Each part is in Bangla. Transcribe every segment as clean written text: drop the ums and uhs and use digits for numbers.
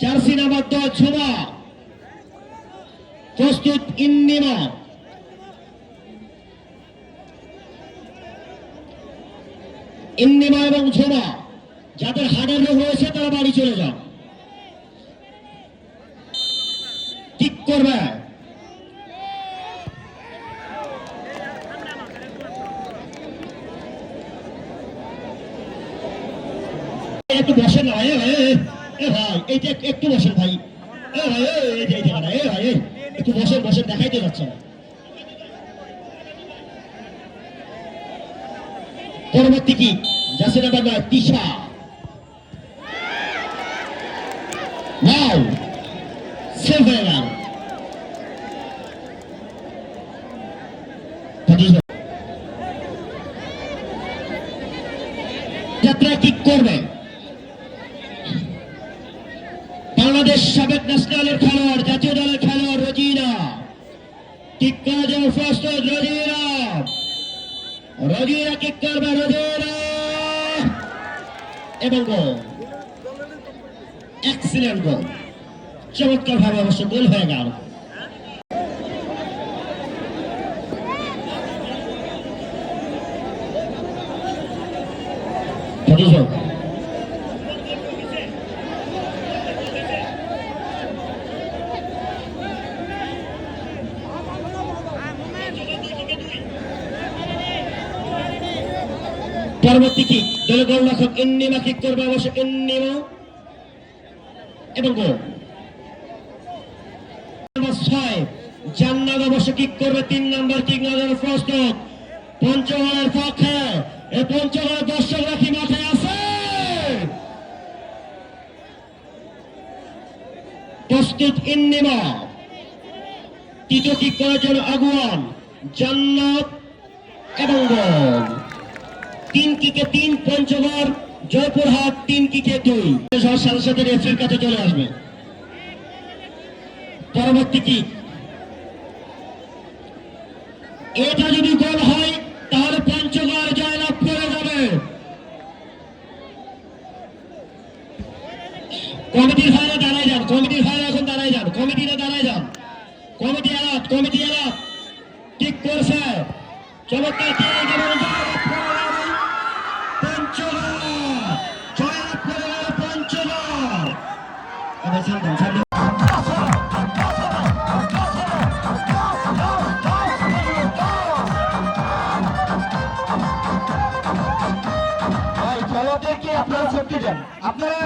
জার্সি নাম্বার 10 ঝুমা, প্রস্তুত ইন্নিমা। ইন্নিমা এবং ঝুমা, যাদের হাড়ের রোগ রয়েছে তারা বাড়ি চলে যান। ঠিক করবে একটু বসেন না ভাই, এইটা একটু বসেন ভাই, ভাই একটু বসেন, বসেন, দেখাইতে যাচ্ছে না। পরবর্তী কি জার্সি নাম্বার 9 তিশা, নাও সেভ হয়ে গেল। যাত্রা কিক করবে বাংলাদেশ সাবেক ন্যাশনালের খেলোয়াড়, জাতীয় দলের খেলোয়াড় রজিনা। কিক করার জন্য প্রস্তুত রজিনা, রজিনা কিক করবে, রজিনা এবং গোল। এক্সিলেন্ট গোল, চমৎকার ভাবে অবশ্য গোল হয়ে গেল। পরবর্তী কিক দলের গোলরক্ষক ইন্নিমা কিক করবে, অবশ্য ইন্নিমা এবং গোল। 6 জান্নাত অবশ্য কিক করবে, 3 নম্বর কিক নজর প্রস্তুত পঞ্চগড়ের পক্ষে। এই পঞ্চগড়ের দর্শকরা কি মাঠে আছে? প্রস্তুত ইন্নিমা, তৃতীয় কিক করার জন্য আগুয়ান, জান্নাত এবং গোল। 3 কিকে 3 পঞ্চগড়, জয়পুরহাট 3 কিকে 2। সাথে সাথে রেফারির কাছে চলে আসবে। পরবর্তী কিক, এটা যদি গোল হয় তাহলে পঞ্চগড় জয়লাভ করে যাবে। কমিটির ভাইরা দাঁড়ায় যান, কমিটির ভাইরা এখন দাঁড়ায় যান, কমিটিরা দাঁড়ায় যান। কমিটি আলাপ, কমিটি আলাপ। ঠিক করছে, চমৎকার কিক এবং পঞ্চগড় জয়লাভ করে গেল পঞ্চগড়। এবার ছাড়বেন, ছাড়বেন। খেলাতে কি আপনারা শক্তি যান, আপনারা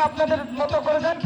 আপনাদের মতো করে যান।